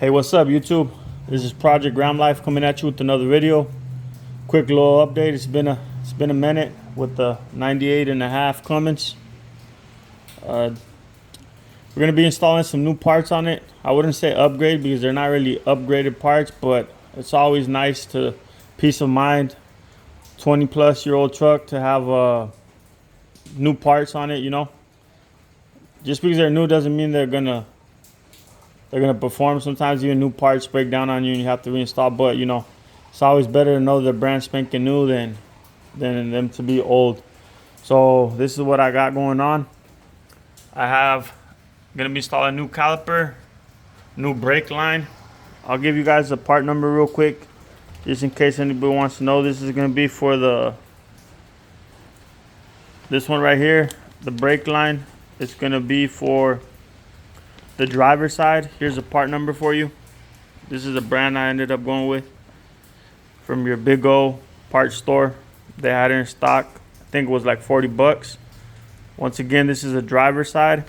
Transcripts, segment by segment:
Hey, what's up, YouTube? This is Project Gram Life coming at you with another video. Quick little update. It's been a minute with the 98.5 Cummins. We're gonna be installing some new parts on it. I wouldn't say upgrade because they're not really upgraded parts, but it's always nice to peace of mind. 20+ year old truck to have new parts on it. You know, just because they're new doesn't mean they're gonna perform. Sometimes even new parts break down on you and you have to reinstall. But you know, it's always better to know they're brand spanking new than them to be old. So this is what I got going on. I'm gonna be installing a new caliper, new brake line. I'll give you guys the part number real quick, just in case anybody wants to know. This is gonna be for this one right here, the brake line. It's gonna be for the driver's side. Here's a part number for you. This is a brand I ended up going with from your Big O parts store. They had it in stock. I think it was like 40 bucks. Once again, this is a driver's side,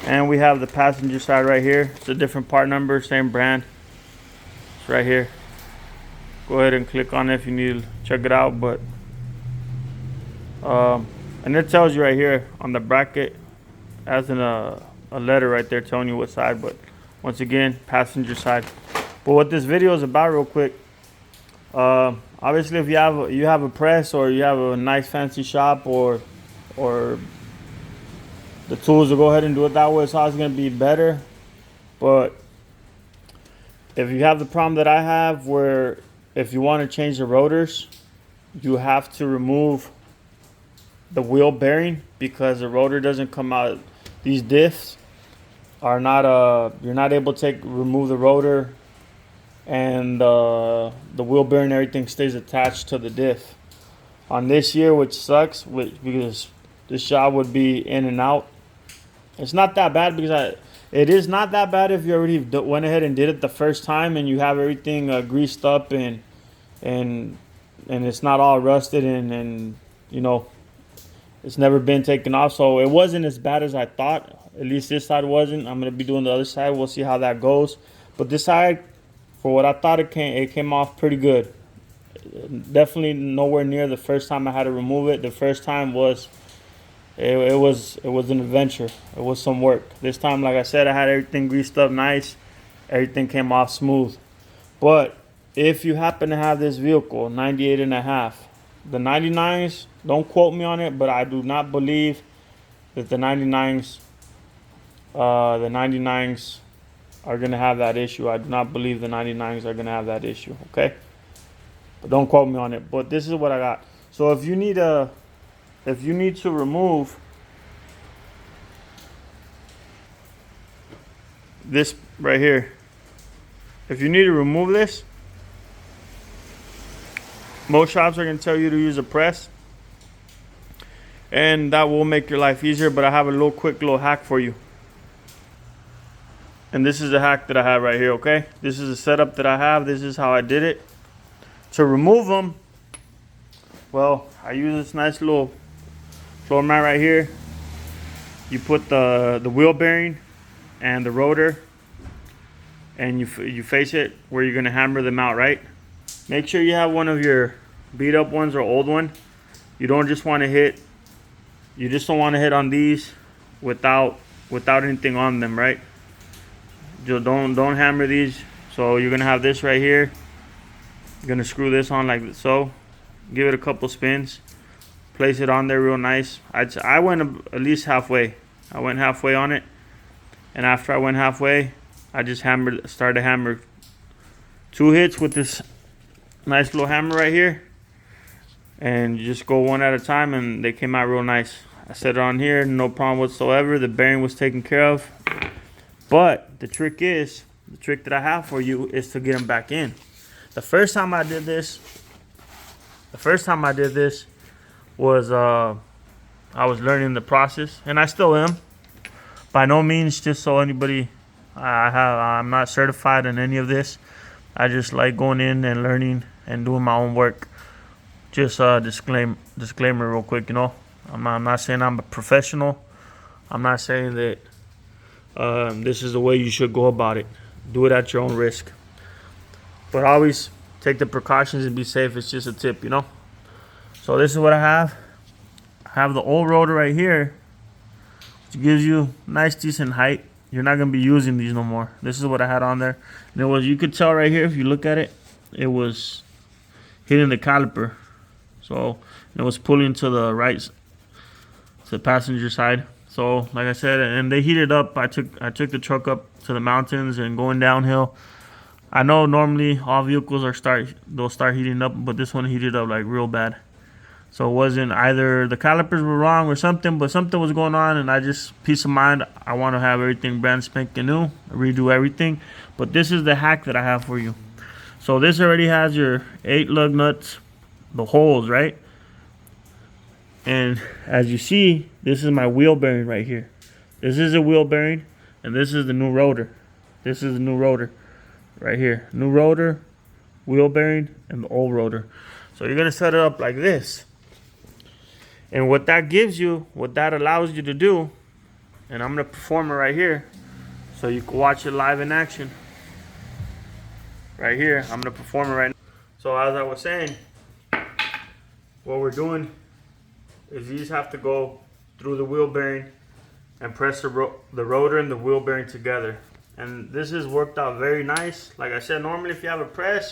and we have the passenger side right here. It's a different part number, same brand. It's right here. Go ahead and click on it if you need to check it out. But and it tells you right here on the bracket, as in a letter right there telling you what side. But once again, passenger side. But what this video is about, real quick, obviously if you have a press, or you have a nice fancy shop, or the tools to go ahead and do it that way, it's always going to be better. But if you have the problem that I have, where if you want to change the rotors, you have to remove the wheel bearing, because the rotor doesn't come out. These diffs are not you're not able to remove the rotor, and the wheel bearing, everything stays attached to the diff. On this year, which sucks, because this job would be in and out. It's not that bad, because it is not that bad if you already went ahead and did it the first time and you have everything greased up and it's not all rusted, and you know, it's never been taken off. So it wasn't as bad as I thought. At least this side wasn't. I'm gonna be doing the other side. We'll see how that goes. But this side, for what I thought, it came off pretty good. Definitely nowhere near the first time I had to remove it. The first time was it was an adventure. It was some work. This time, like I said, I had everything greased up nice. Everything came off smooth. But if you happen to have this vehicle, 98.5, the 99s, don't quote me on it, but I do not believe that the 99s are gonna have that issue. I do not believe the 99s are gonna have that issue. Okay, but don't quote me on it. But this is what I got. So if you need to remove this right here, if you need to remove this, most shops are going to tell you to use a press, and that will make your life easier. But I have a quick little hack for you, and this is the hack that I have right here. Okay, this is the setup that I have. This is how I did it. To remove them, well, I use this nice little floor mat right here. You put the wheel bearing and the rotor, and you face it where you're going to hammer them out, right? Make sure you have one of your beat up ones or old one. You don't just want to hit. You just don't want to hit on these without anything on them, right? Just don't hammer these. So you're gonna have this right here. You're gonna screw this on like so. Give it a couple spins. Place it on there real nice. I went at least halfway. I went halfway on it, and after I went halfway, I just started to hammer 2 hits with this nice little hammer right here, and you just go one at a time, and they came out real nice. I set it on here, no problem whatsoever. The bearing was taken care of. But the trick that I have for you is to get them back in. The first time I did this was I was learning the process, and I still am. By no means, just so anybody, I'm not certified in any of this. I just like going in and learning and doing my own work. Just disclaimer real quick, you know. I'm not saying I'm a professional. I'm not saying that this is the way you should go about it. do it at your own risk. But always take the precautions and be safe. It's just a tip, you know. So this is what I have. I have the old rotor right here, which gives you nice decent height. You're not gonna be using these no more. This is what I had on there. And it was, you could tell right here if you look at it, it was hitting the caliper. So it was pulling to the right, to the passenger side. So like I said, and they heated up. I took the truck up to the mountains and going downhill. I know normally all vehicles they'll start heating up, but this one heated up like real bad. So it wasn't either the calipers were wrong or something, but something was going on, and I just, peace of mind, I want to have everything brand spanking new, redo everything. But this is the hack that I have for you. So this already has your 8 lug nuts, the holes, right? And as you see, this is my wheel bearing right here. This is a wheel bearing, and this is the new rotor. This is the new rotor right here. New rotor, wheel bearing, and the old rotor. So you're gonna set it up like this. And what that gives you, what that allows you to do, and I'm gonna perform it right here so you can watch it live in action. Right here, I'm gonna perform it right now. So as I was saying, what we're doing is you just have to go through the wheel bearing and press the rotor and the wheel bearing together. And this has worked out very nice. Like I said, normally if you have a press,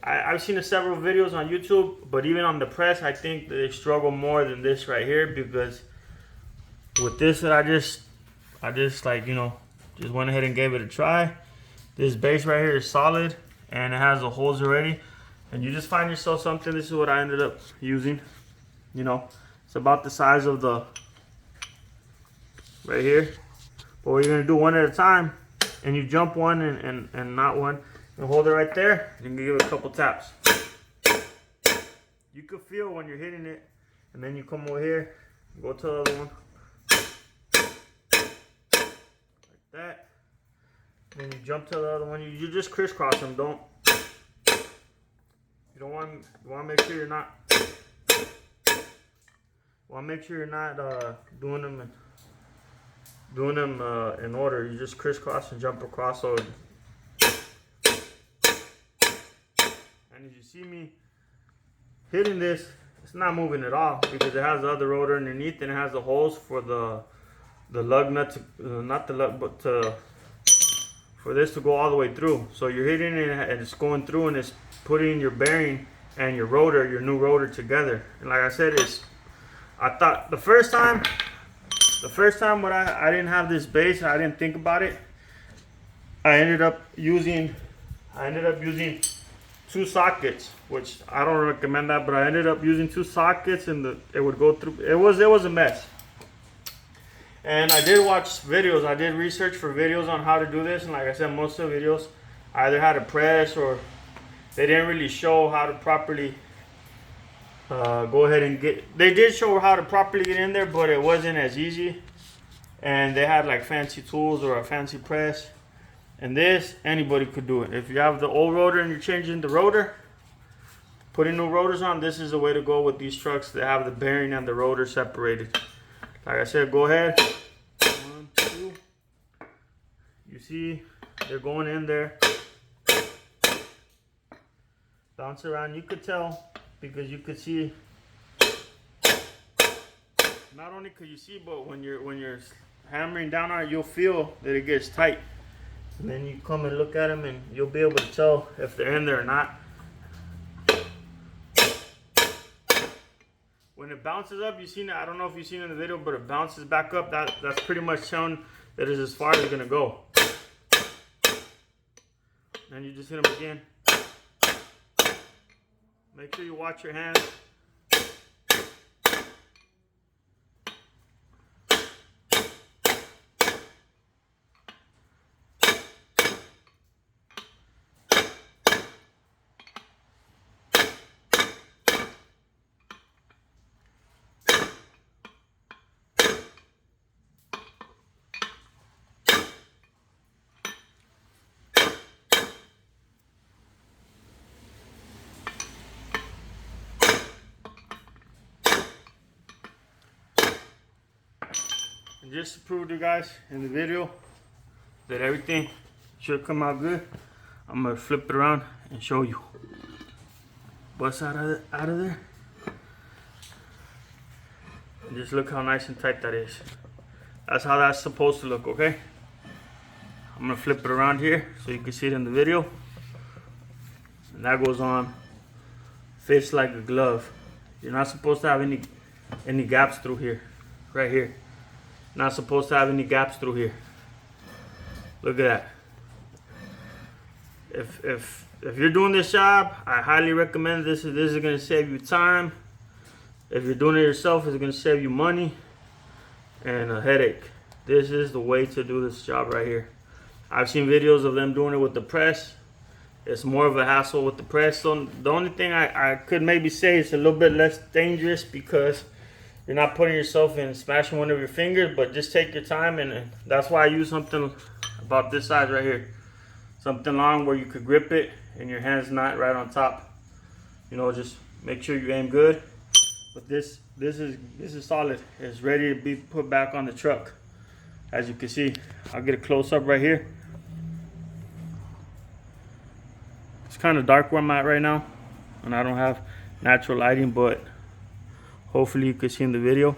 I've seen several videos on YouTube, but even on the press, I think they struggle more than this right here, because with this that I just like, you know, just went ahead and gave it a try. This base right here is solid and it has the holes already, and you just find yourself something. This is what I ended up using. You know, it's about the size of the right here, but what you're gonna do one at a time, and you jump one and not one. And hold it right there, and give it a couple taps. You can feel when you're hitting it, and then you come over here, go to the other one, like that. Then you jump to the other one. You just crisscross them. You want to make sure you're not. Doing them in order. You just crisscross and jump across. So. And as you see me hitting this, it's not moving at all, because it has the other rotor underneath, and it has the holes for the lug nut, not the lug, but for this to go all the way through. So you're hitting it and it's going through, and it's putting your bearing and your rotor, your new rotor, together. And like I said, I thought the first time when I didn't have this base, I didn't think about it. I ended up using 2 sockets, which I don't recommend that, but I ended up using 2 sockets, and it would go through. It was a mess. And I did watch videos. I did research for videos on how to do this, and like I said, most of the videos either had a press, or they didn't really show how to properly go ahead and get. They did show how to properly get in there, but it wasn't as easy. And they had like fancy tools or a fancy press. And this, anybody could do it. If you have the old rotor and you're changing the rotor, putting new rotors on, this is the way to go with these trucks that have the bearing and the rotor separated. Like I said, go ahead. 1, 2. You see, they're going in there. Bounce around. You could tell, because you could see. Not only could you see, but when you're hammering down on it, you'll feel that it gets tight. And then you come and look at them, and you'll be able to tell if they're in there or not. When it bounces up, you've seen it. I don't know if you've seen it in the video, but it bounces back up. That's pretty much showing that it's as far as it's gonna go. And you just hit them again. Make sure you watch your hands. And just to prove to you guys in the video that everything should come out good. I'm gonna flip it around and show you. Bust out of there. And just look how nice and tight that is. That's how that's supposed to look, okay? I'm gonna flip it around here so you can see it in the video. And that goes on, fits like a glove. You're not supposed to have any gaps through here, right here. Not supposed to have any gaps through here. Look at that. If you're doing this job, I highly recommend this. This is gonna save you time. If you're doing it yourself, it's gonna save you money and a headache. This is the way to do this job right here. I've seen videos of them doing it with the press. It's more of a hassle with the press. So the only thing I could maybe say is a little bit less dangerous because you're not putting yourself in smashing one of your fingers, but just take your time, and that's why I use something about this size right here. Something long where you could grip it and your hand's not right on top. You know, just make sure you aim good. But this is solid. It's ready to be put back on the truck. As you can see, I'll get a close up right here. It's kind of dark where I'm at right now, and I don't have natural lighting, but hopefully you can see in the video.